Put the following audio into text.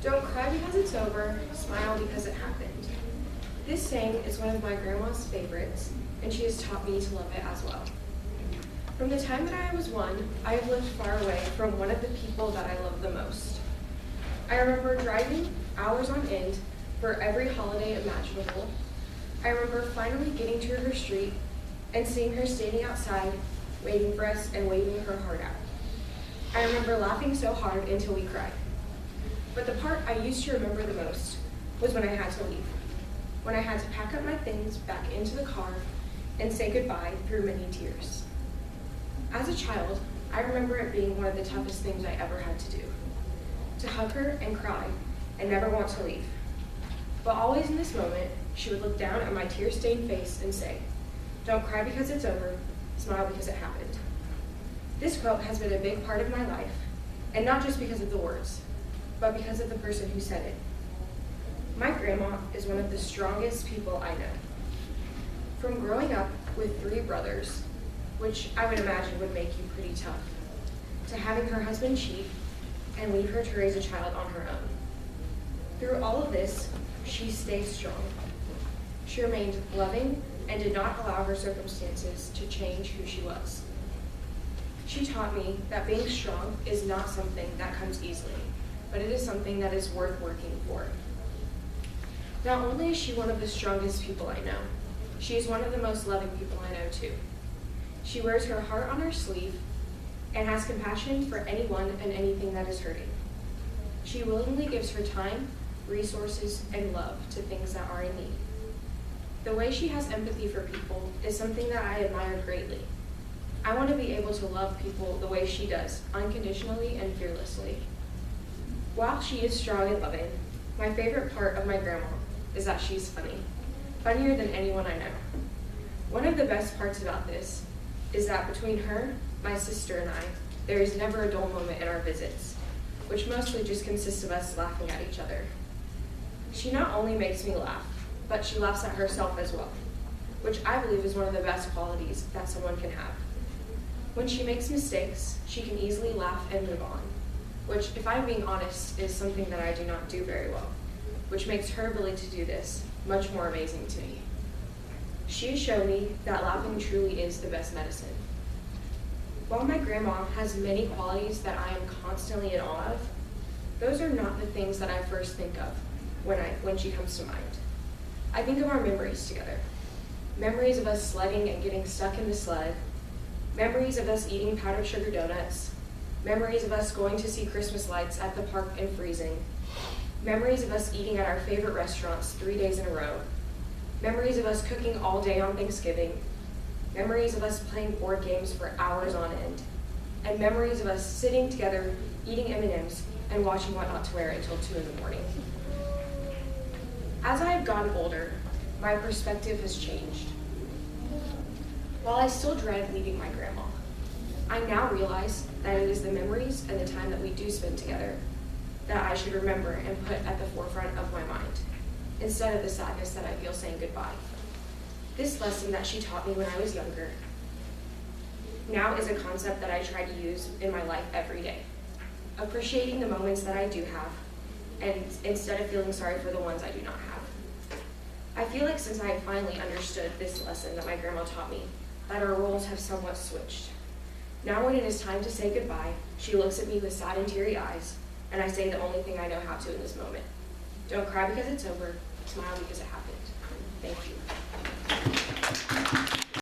Don't cry because it's over, smile because it happened. This saying is one of my grandma's favorites, and she has taught me to love it as well. From the time that I was 1, I have lived far away from one of the people that I love the most. I remember driving hours on end for every holiday imaginable. I remember finally getting to her street and seeing her standing outside, waiting for us and waving her heart out. I remember laughing so hard until we cried. But the part I used to remember the most was when I had to leave, when I had to pack up my things back into the car and say goodbye through many tears. As a child, I remember it being one of the toughest things I ever had to do, to hug her and cry and never want to leave. But always in this moment, she would look down at my tear-stained face and say, "Don't cry because it's over, smile because it happened." This quote has been a big part of my life, and not just because of the words, but because of the person who said it. My grandma is one of the strongest people I know. From growing up with 3 brothers, which I would imagine would make you pretty tough, to having her husband cheat and leave her to raise a child on her own. Through all of this, she stayed strong. She remained loving and did not allow her circumstances to change who she was. She taught me that being strong is not something that comes easily, but it is something that is worth working for. Not only is she one of the strongest people I know, she is one of the most loving people I know too. She wears her heart on her sleeve and has compassion for anyone and anything that is hurting. She willingly gives her time, resources, and love to things that are in need. The way she has empathy for people is something that I admire greatly. I want to be able to love people the way she does, unconditionally and fearlessly. While she is strong and loving, my favorite part of my grandma is that she's funny, funnier than anyone I know. One of the best parts about this is that between her, my sister, and I, there is never a dull moment in our visits, which mostly just consists of us laughing at each other. She not only makes me laugh, but she laughs at herself as well, which I believe is one of the best qualities that someone can have. When she makes mistakes, she can easily laugh and move on, which, if I'm being honest, is something that I do not do very well, which makes her ability to do this much more amazing to me. She has shown me that laughing truly is the best medicine. While my grandma has many qualities that I am constantly in awe of, those are not the things that I first think of when she comes to mind. I think of our memories together. Memories of us sledding and getting stuck in the sled, memories of us eating powdered sugar donuts, memories of us going to see Christmas lights at the park and freezing, memories of us eating at our favorite restaurants 3 days in a row, memories of us cooking all day on Thanksgiving, memories of us playing board games for hours on end, and memories of us sitting together eating M&Ms and watching What Not to Wear until 2 in the morning. As I have gotten older, my perspective has changed. While I still dread leaving my grandma, I now realize that it is the memories and the time that we do spend together that I should remember and put at the forefront of my mind, instead of the sadness that I feel saying goodbye. This lesson that she taught me when I was younger now is a concept that I try to use in my life every day, appreciating the moments that I do have, and instead of feeling sorry for the ones I do not have. I feel like since I have finally understood this lesson that my grandma taught me, that our roles have somewhat switched. Now when it is time to say goodbye, she looks at me with sad and teary eyes, and I say the only thing I know how to in this moment. Don't cry because it's over, smile because it happened. Thank you.